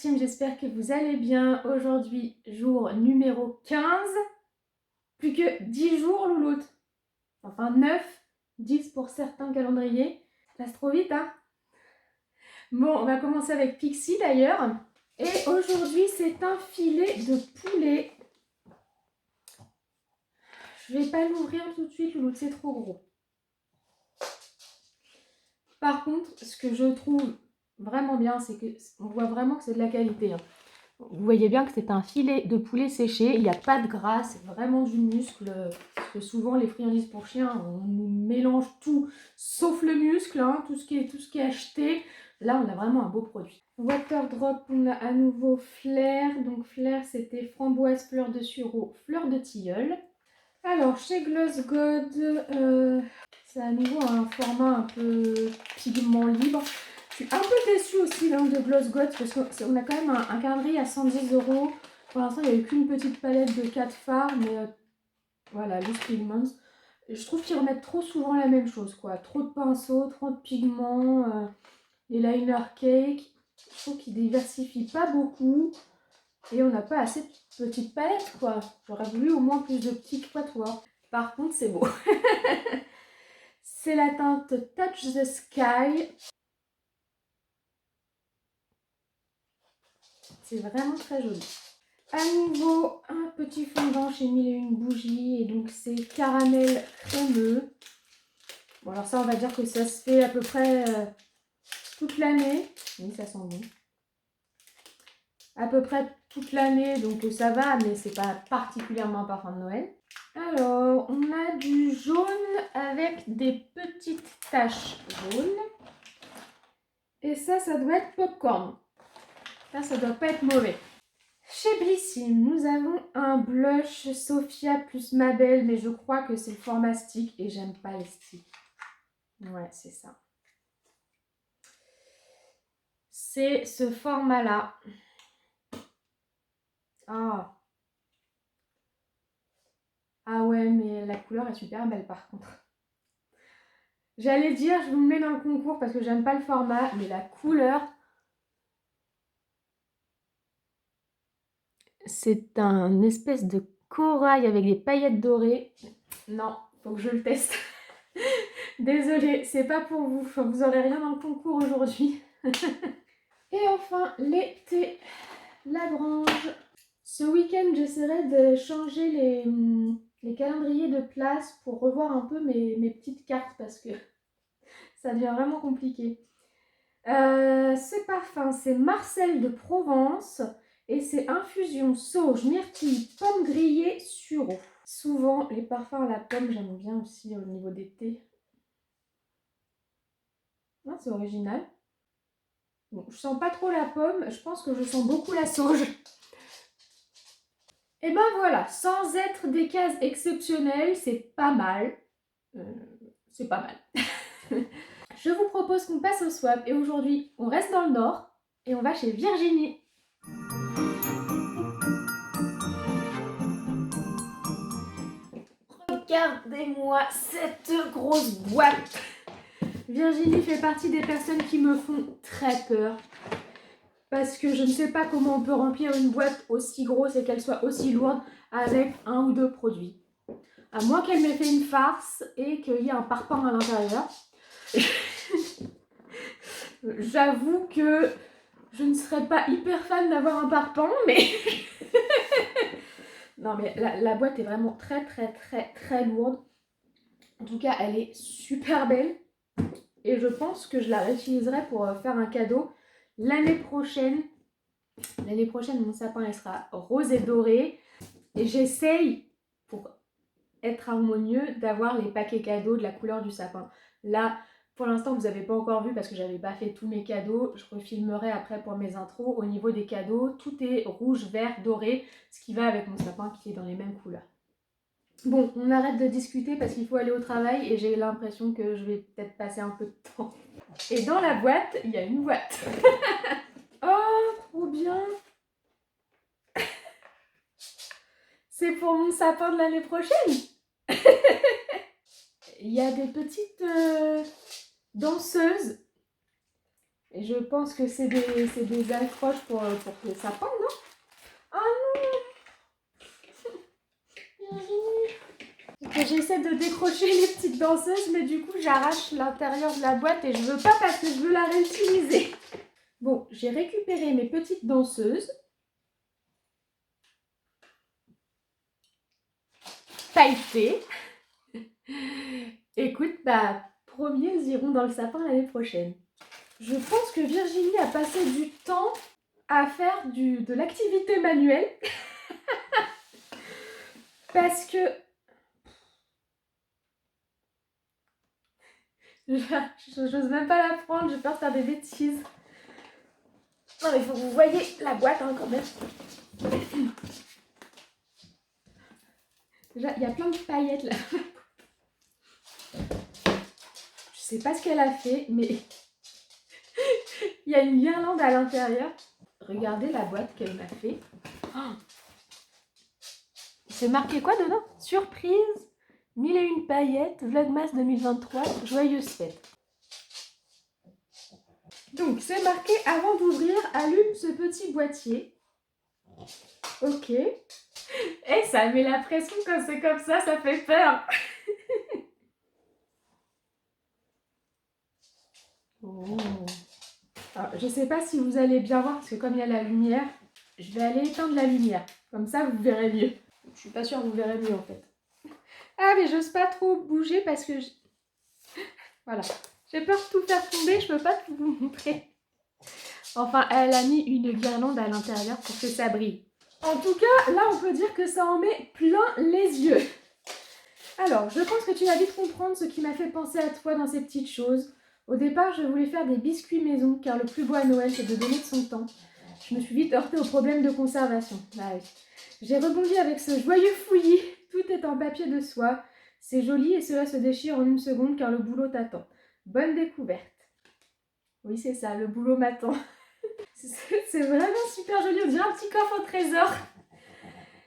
team, j'espère que vous allez bien. Aujourd'hui, jour numéro 15. Plus que 10 jours, louloute. Enfin 9, 10 pour certains calendriers. Ça passe trop vite, hein. Bon, on va commencer avec Pixie d'ailleurs. Et aujourd'hui, c'est un filet de poulet. Je vais pas l'ouvrir tout de suite, louloute, c'est trop gros. Par contre, ce que je trouve vraiment bien, c'est qu'on voit vraiment que c'est de la qualité, hein. Vous voyez bien que c'est un filet de poulet séché, il n'y a pas de gras, c'est vraiment du muscle. Parce que souvent les friandises pour chiens, on mélange tout sauf le muscle, hein, tout ce qui est acheté. Là, on a vraiment un beau produit. Water Drop, on a à nouveau Flair. Donc Flair, c'était framboise, fleur de sureau, fleur de tilleul. Alors, chez Gloss God, c'est à nouveau un format un peu pigment libre. Je suis un peu déçue aussi là, de Gloss God parce qu'on a quand même un calendrier à 110 €. Pour l'instant, il n'y a eu qu'une petite palette de 4 fards, mais voilà, Loose Pigments. Je trouve qu'ils remettent trop souvent la même chose, quoi. Trop de pinceaux, trop de pigments, les liner cake. Je trouve qu'ils diversifient pas beaucoup et on n'a pas assez de petites palettes, quoi. J'aurais voulu au moins plus de petits quatuors. Par contre, c'est beau. C'est la teinte Touch the Sky. C'est vraiment très joli. À nouveau, un petit fondant chez Mille et Une Bougies. Et donc, c'est caramel crémeux. Bon, alors ça, on va dire que ça se fait à peu près toute l'année. Oui, ça sent bon. À peu près toute l'année, donc ça va, mais c'est pas particulièrement un parfum de Noël. Alors, on a du jaune avec des petites taches jaunes. Et ça doit être popcorn. Ça doit pas être mauvais. Chez Blissim, nous avons un blush Sophia plus Mabel, mais je crois que c'est le format stick et j'aime pas les sticks. Ouais, c'est ça. C'est ce format-là. Ah. Ah ouais, mais la couleur est super belle par contre. J'allais dire, je vous le mets dans le concours parce que j'aime pas le format, mais la couleur... C'est un espèce de corail avec des paillettes dorées. Non, faut que je le teste. Désolée, c'est pas pour vous. Vous aurez rien dans le concours aujourd'hui. Et enfin, l'été Lagrange. Ce week-end, j'essaierai de changer les calendriers de place pour revoir un peu mes petites cartes parce que ça devient vraiment compliqué. Ce parfum, c'est Marcel de Provence et c'est infusion sauge, myrtille, pomme grillée, sureau. Souvent, les parfums à la pomme, j'aime bien aussi au niveau des thés. Ah, c'est original. Bon, je sens pas trop la pomme, je pense que je sens beaucoup la sauge. Et ben voilà, sans être des cases exceptionnelles, c'est pas mal. C'est pas mal. Je vous propose qu'on passe au swap et aujourd'hui, on reste dans le nord et on va chez Virginie. Regardez-moi cette grosse boîte. Virginie fait partie des personnes qui me font très peur. Parce que je ne sais pas comment on peut remplir une boîte aussi grosse et qu'elle soit aussi lourde avec un ou deux produits. À moins qu'elle m'ait fait une farce et qu'il y ait un parpaing à l'intérieur. J'avoue que je ne serais pas hyper fan d'avoir un parpaing, mais... Non, mais la boîte est vraiment très, très, très, très lourde. En tout cas, elle est super belle. Et je pense que je la réutiliserai pour faire un cadeau l'année prochaine. L'année prochaine, mon sapin, il sera rose et doré. Et j'essaye, pour être harmonieux, d'avoir les paquets cadeaux de la couleur du sapin. Là, pour l'instant, vous n'avez pas encore vu parce que j'avais pas fait tous mes cadeaux. Je refilmerai après pour mes intros. Au niveau des cadeaux, tout est rouge, vert, doré, ce qui va avec mon sapin qui est dans les mêmes couleurs. Bon, on arrête de discuter parce qu'il faut aller au travail et j'ai l'impression que je vais peut-être passer un peu de temps. Et dans la boîte, il y a une boîte. Oh, trop bien. C'est pour mon sapin de l'année prochaine. Il y a des petites danseuses. Et je pense que c'est des accroches pour les sapins, non? Ah non! J'essaie de décrocher les petites danseuses, mais du coup j'arrache l'intérieur de la boîte et je veux pas parce que je veux la réutiliser. Bon, j'ai récupéré mes petites danseuses. Pailletées. Écoute, bah, promis, elles iront dans le sapin l'année prochaine. Je pense que Virginie a passé du temps à faire de l'activité manuelle. Parce que... J'ose même pas la prendre, j'ai peur de faire des bêtises. Non mais il faut que vous voyez la boîte hein, quand même. Déjà, il y a plein de paillettes là. Je sais pas ce qu'elle a fait, mais il y a une guirlande à l'intérieur. Regardez la boîte qu'elle m'a fait. Oh, c'est marqué quoi dedans? Surprise, 1001 paillettes, Vlogmas 2023, joyeuse fête. Donc c'est marqué avant d'ouvrir, allume ce petit boîtier. Ok. Et ça met la pression quand c'est comme ça fait peur. Oh. Alors, je sais pas si vous allez bien voir parce que comme il y a la lumière, je vais aller éteindre la lumière. Comme ça, vous verrez mieux. Je suis pas sûre que vous verrez mieux en fait. Ah, mais j'ose pas trop bouger parce que... Voilà. J'ai peur de tout faire tomber, je peux pas tout vous montrer. Enfin, elle a mis une guirlande à l'intérieur pour que ça brille. En tout cas, là, on peut dire que ça en met plein les yeux. Alors, je pense que tu vas vite comprendre ce qui m'a fait penser à toi dans ces petites choses. Au départ, je voulais faire des biscuits maison, car le plus beau à Noël, c'est de donner de son temps. Je me suis vite heurtée au problème de conservation. Ah oui. J'ai rebondi avec ce joyeux fouillis. Tout est en papier de soie. C'est joli et cela se déchire en une seconde, car le boulot t'attend. Bonne découverte. Oui, c'est ça, le boulot m'attend. C'est vraiment super joli, on dirait un petit coffre au trésor.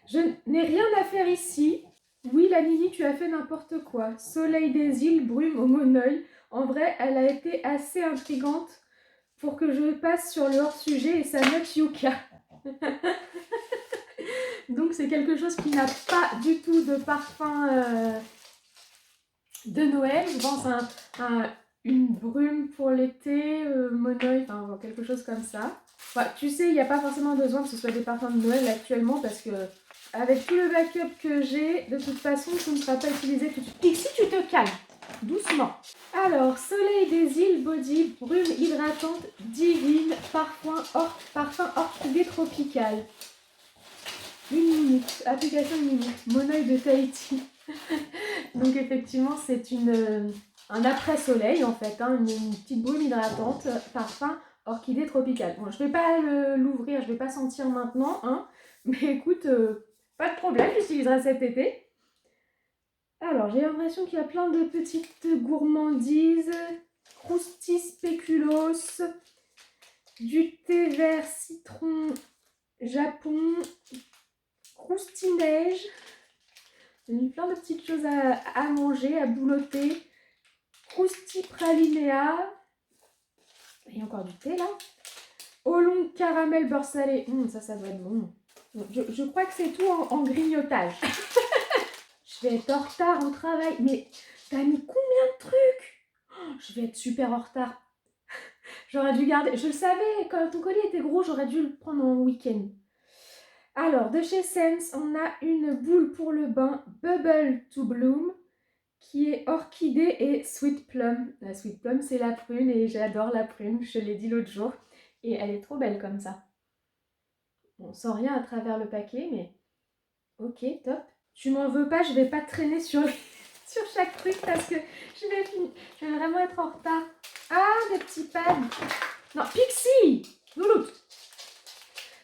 Je n'ai rien à faire ici. Oui, la Nini, tu as fait n'importe quoi. Soleil des îles, brume au monoeil. En vrai, elle a été assez intrigante pour que je passe sur le hors-sujet et sa note Yuka. Donc c'est quelque chose qui n'a pas du tout de parfum de Noël. Je pense à une brume pour l'été, monoeil, enfin quelque chose comme ça. Enfin, tu sais, il n'y a pas forcément besoin que ce soit des parfums de Noël actuellement parce que avec tout le backup que j'ai, de toute façon, ça ne sera pas utilisé tout de suite. Ici, tu te calmes, doucement. Alors, soleil des îles, body, brume hydratante, divine, parfum orchidée tropicale. 1 minute, application 1 minute, monoeil de Tahiti. Donc effectivement, c'est un après-soleil en fait, hein, une petite brume hydratante, parfum orchidée tropicale. Bon, je vais pas l'ouvrir, je vais pas sentir maintenant, hein, mais écoute, pas de problème, j'utiliserai cet été. Alors, j'ai l'impression qu'il y a plein de petites gourmandises, croustilles spéculoos, du thé vert citron Japon, croustille-neige. J'ai mis plein de petites choses à manger, à boulotter. Croustille pralinéa. Il y a encore du thé là. Au long caramel beurre salé. Ça doit être bon. Je crois que c'est tout en grignotage. Je vais être en retard au travail. Mais t'as mis combien de trucs? Je vais être super en retard. J'aurais dû garder. Je le savais, quand ton colis était gros, j'aurais dû le prendre en week-end. Alors, de chez Sense, on a une boule pour le bain Bubble to Bloom qui est orchidée et sweet plum. La sweet plum, c'est la prune et j'adore la prune, je l'ai dit l'autre jour. Et elle est trop belle comme ça. On sent rien à travers le paquet, mais ok, top. Tu m'en veux pas, je vais pas traîner sur chaque truc parce que je vais vraiment être en retard. Ah, des petits pads. Non, Pixie Louloute.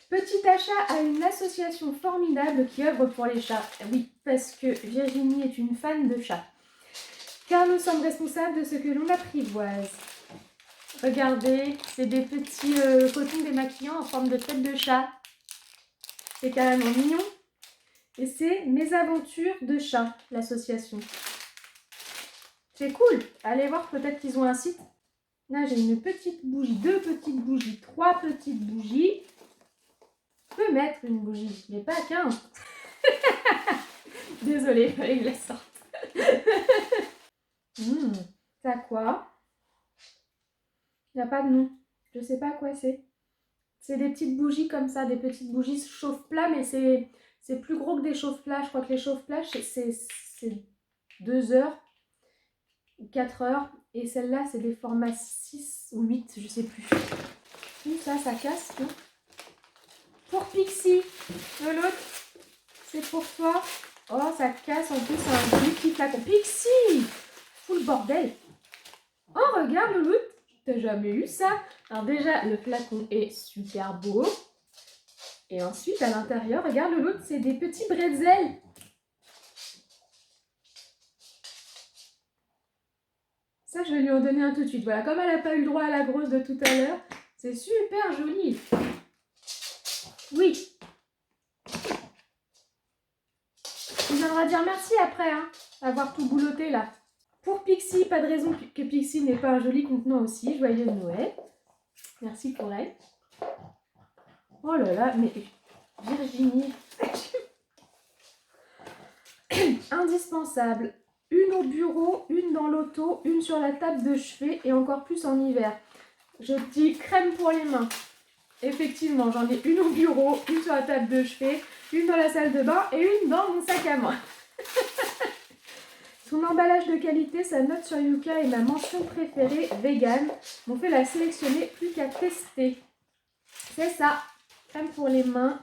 Petit achat à une association formidable qui œuvre pour les chats. Oui, parce que Virginie est une fan de chats. Car nous sommes responsables de ce que l'on apprivoise. Regardez, c'est des petits cotons démaquillants en forme de tête de chat. C'est carrément mignon. Et c'est Mes aventures de chat, l'association. C'est cool. Allez voir, peut-être qu'ils ont un site. Là, j'ai une petite bougie, 2 petites bougies, 3 petites bougies. Je peux mettre une bougie, mais pas 15. Désolée, il fallait que je la sorte. Ça quoi? Il n'y a pas de nom. Je sais pas quoi c'est. C'est des petites bougies comme ça, des petites bougies chauffe-plat, mais c'est plus gros que des chauffe-plats. Je crois que les chauffe-plats, c'est 2 heures ou 4 heures. Et celle-là, c'est des formats 6 ou 8, je sais plus. Ça casse, non? Pour Pixie, l'autre, c'est pour toi. Oh, ça casse en plus un joli petit flacon. Pixie! Fous le bordel. Oh, regarde, Louloute, t'as jamais eu ça. Alors déjà, le flacon est super beau. Et ensuite, à l'intérieur, regarde, Louloute, c'est des petits bretzels. Ça, je vais lui en donner un tout de suite. Voilà, comme elle n'a pas eu le droit à la grosse de tout à l'heure, c'est super joli. Oui. Il viendra dire merci après, hein, avoir tout bouloté là. Pour Pixie, pas de raison que Pixie n'ait pas un joli contenant aussi. Joyeux Noël. Merci pour elle. Oh là là, mais Virginie. Indispensable. Une au bureau, une dans l'auto, une sur la table de chevet et encore plus en hiver. Je dis crème pour les mains. Effectivement, j'en ai une au bureau, une sur la table de chevet, une dans la salle de bain et une dans mon sac à main. Son emballage de qualité, sa note sur Yuka et ma mention préférée, vegan, m'ont fait la sélectionner, plus qu'à tester. C'est ça, crème pour les mains,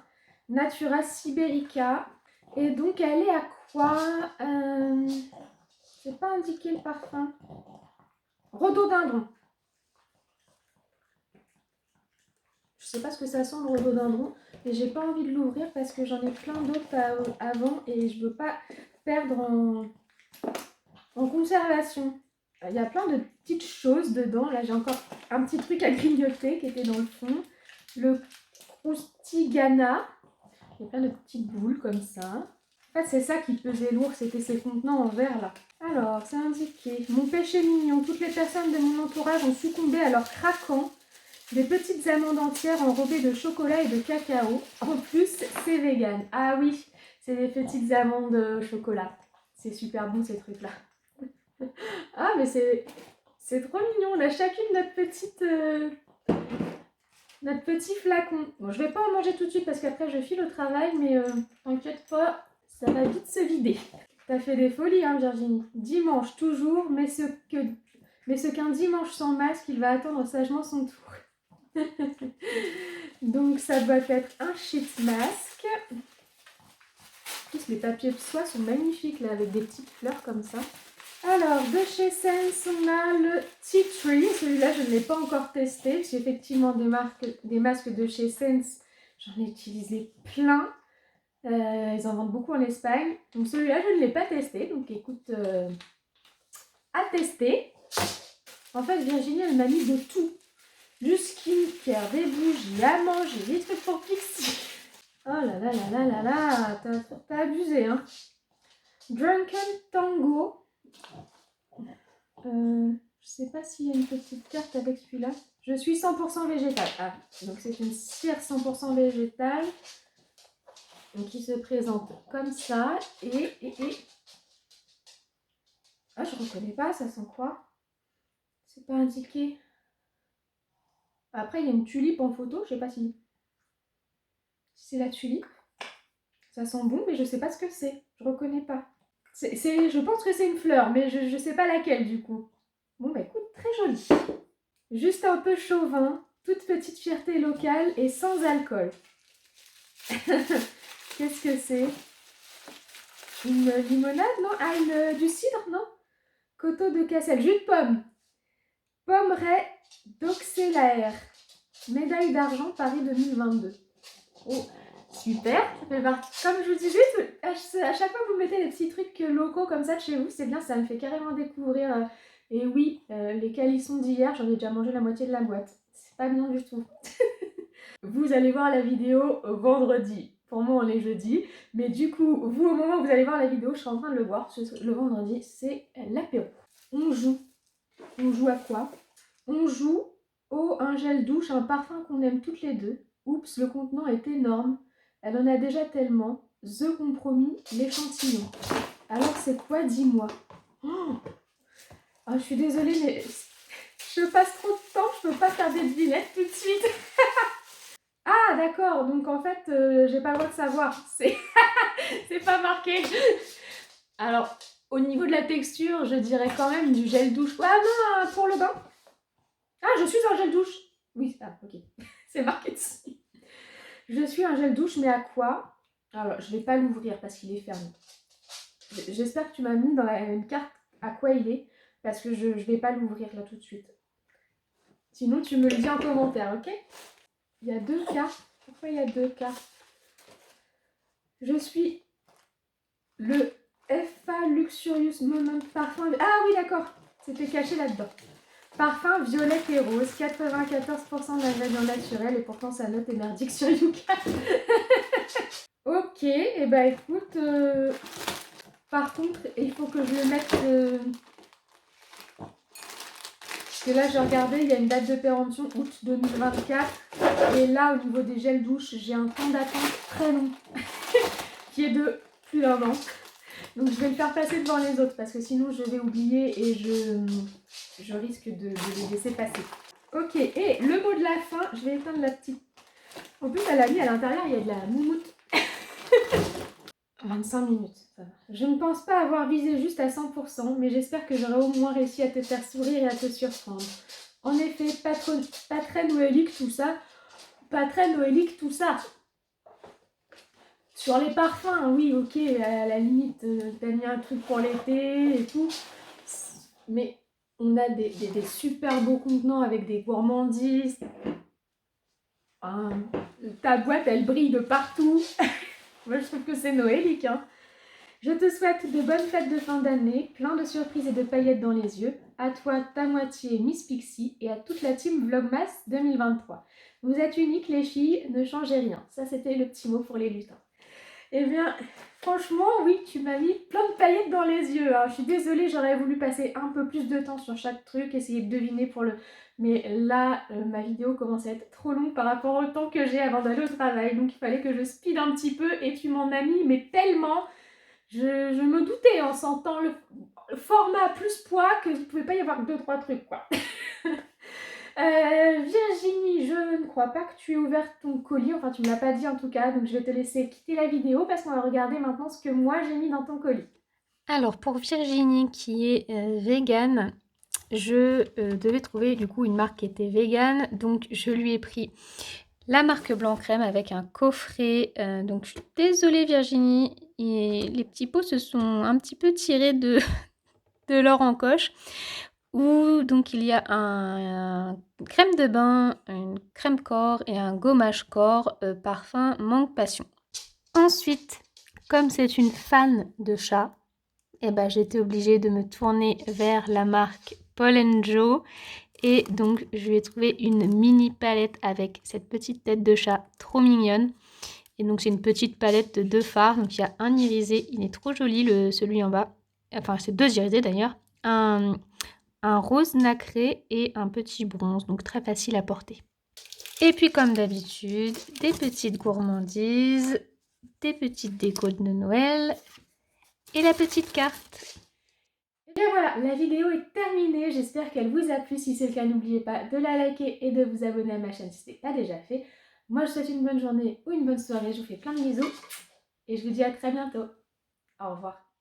Natura Siberica. Et donc elle est à quoi? C'est pas indiqué le parfum. Rhododendron. Je sais pas ce que ça sent le rhododendron, mais j'ai pas envie de l'ouvrir parce que j'en ai plein d'autres avant et je veux pas perdre en conservation. Il y a plein de petites choses dedans. Là, j'ai encore un petit truc à grignoter qui était dans le fond. Le Croustigana. Il y a plein de petites boules comme ça. En fait, c'est ça qui pesait lourd, c'était ces contenants en verre là. Alors, c'est indiqué. Mon péché mignon. Toutes les personnes de mon entourage ont succombé à leur craquant. Des petites amandes entières enrobées de chocolat et de cacao. En plus, c'est vegan. Ah oui, c'est des petites amandes au chocolat. C'est super bon ces trucs-là. Ah, mais c'est trop mignon. On a chacune notre petit flacon. Bon, je vais pas en manger tout de suite parce qu'après je file au travail, mais t'inquiète pas, ça va vite se vider. T'as fait des folies, hein, Virginie. Dimanche toujours, mais ce qu'un dimanche sans masque, il va attendre sagement son tour. Donc ça doit être un sheet mask. En plus, les papiers de soie sont magnifiques là, avec des petites fleurs comme ça. Alors, de chez Sense, on a le Tea Tree. Celui-là, je ne l'ai pas encore testé. J'ai effectivement des masques de chez Sense. J'en ai utilisé plein. Ils en vendent beaucoup en Espagne. Donc celui-là, je ne l'ai pas testé. Donc écoute, à tester. En fait, Virginie, elle m'a mis de tout. Du skincare, des bougies, à manger, des trucs pour Pixie. Oh là là là là là là, t'as abusé, hein. Drunken Tango. Je sais pas s'il y a une petite carte avec celui-là. Je suis 100% végétale. Ah, donc c'est une cire 100% végétale. Donc qui se présente comme ça. Et... Ah, je reconnais pas, ça sent quoi? C'est pas indiqué. Après, il y a une tulipe en photo. Je sais pas si c'est la tulipe. Ça sent bon, mais je sais pas ce que c'est. Je reconnais pas. Je pense que c'est une fleur, mais je sais pas laquelle du coup. Bon, bah écoute, très joli. Juste un peu chauvin, toute petite fierté locale et sans alcool. Qu'est-ce que c'est? Une limonade, non? Ah, du cidre, non? Coteau de Cassel, jus de pomme. Pommeraie d'Auxerre. Médaille d'argent Paris 2022. Oh, super. Ça fait partie. Comme je vous disais, à chaque fois que vous mettez des petits trucs locaux comme ça de chez vous, c'est bien, ça me fait carrément découvrir. Et oui, les calissons d'hier, j'en ai déjà mangé la moitié de la boîte. C'est pas bien du tout. Vous allez voir la vidéo vendredi. Pour moi, on est jeudi. Mais du coup, vous, au moment où vous allez voir la vidéo, je suis en train de le voir. Le vendredi, c'est l'apéro. On joue. On joue à quoi? On joue au un gel douche, un parfum qu'on aime toutes les deux. Oups, le contenant est énorme. Elle en a déjà tellement. The compromis, l'échantillon. Alors c'est quoi, dis-moi? Oh, je suis désolée, mais je passe trop de temps, je peux pas faire des devinettes tout de suite. Ah d'accord, donc en fait, j'ai pas le droit de savoir. C'est pas marqué. Alors, au niveau de la texture, je dirais quand même du gel douche. Ah non, pour le bain. Ah, je suis un gel douche. Oui, ah, ok. C'est marqué dessus. Je suis un gel douche, mais à quoi? Alors, je vais pas l'ouvrir parce qu'il est fermé. J'espère que tu m'as mis dans une carte à quoi il est, parce que je vais pas l'ouvrir là tout de suite. Sinon, tu me le dis en commentaire, ok? Il y a 2 cartes. Pourquoi il y a 2 cartes? Je suis le FA Luxurious Moment Parfum. Ah oui, d'accord. C'était caché là-dedans. Parfum violette et rose, 94% d'ingrédients naturels et pourtant sa note est merdique sur Yuka. Ok, et bah écoute, par contre, il faut que je le mette... Parce que là, j'ai regardé, il y a une date de péremption, août 2024. Et là, au niveau des gels douches, j'ai un temps d'attente très long, qui est de plus d'1 an. Donc je vais le faire passer devant les autres, parce que sinon je vais oublier et je risque de les laisser passer. Ok, et le mot de la fin, je vais éteindre la petite... En plus, elle a mis à l'intérieur, il y a de la moumoute. 25 minutes, ça va. Je ne pense pas avoir visé juste à 100%, mais j'espère que j'aurai au moins réussi à te faire sourire et à te surprendre. En effet, pas très noélique tout ça. Pas très noélique tout ça. Sur les parfums, oui, ok, à la limite, t'as mis un truc pour l'été et tout. Mais on a des super beaux contenants avec des gourmandises. Ta boîte, elle brille de partout. Moi, je trouve que c'est noélique, hein. Je te souhaite de bonnes fêtes de fin d'année, plein de surprises et de paillettes dans les yeux. À toi, ta moitié, Miss Pixie, et à toute la team Vlogmas 2023. Vous êtes uniques, les filles, ne changez rien. Ça, c'était le petit mot pour les lutins. Eh bien, franchement, oui, tu m'as mis plein de paillettes dans les yeux. Hein. Je suis désolée, j'aurais voulu passer un peu plus de temps sur chaque truc, essayer de deviner pour le... Mais là, ma vidéo commence à être trop longue par rapport au temps que j'ai avant d'aller au travail. Donc, il fallait que je speed un petit peu et tu m'en as mis, mais tellement... Je me doutais en sentant le format plus poids qu'il ne pouvait pas y avoir que 2-3 trucs, quoi. Virginie, je ne crois pas que tu aies ouvert ton colis, enfin tu ne me l'as pas dit en tout cas, donc je vais te laisser quitter la vidéo parce qu'on va regarder maintenant ce que moi j'ai mis dans ton colis. Alors pour Virginie qui est végane, je devais trouver du coup une marque qui était végane, donc je lui ai pris la marque Blanc Crème avec un coffret. Donc je suis désolée Virginie, et les petits pots se sont un petit peu tirés de leur encoche. Où donc il y a un crème de bain, une crème corps et un gommage corps parfum Mangue Passion. Ensuite, comme c'est une fan de chat, eh ben, j'étais obligée de me tourner vers la marque Paul & Joe. Et donc, je lui ai trouvé une mini palette avec cette petite tête de chat trop mignonne. Et donc, c'est une petite palette de 2 fards. Donc, il y a un irisé, il est trop joli, celui en bas. Enfin, c'est 2 irisés d'ailleurs. Un rose nacré et un petit bronze, donc très facile à porter. Et puis comme d'habitude, des petites gourmandises, des petites décos de Noël et la petite carte. Et bien voilà, la vidéo est terminée, j'espère qu'elle vous a plu. Si c'est le cas, n'oubliez pas de la liker et de vous abonner à ma chaîne si ce n'est pas déjà fait. Moi je vous souhaite une bonne journée ou une bonne soirée, je vous fais plein de bisous et je vous dis à très bientôt. Au revoir.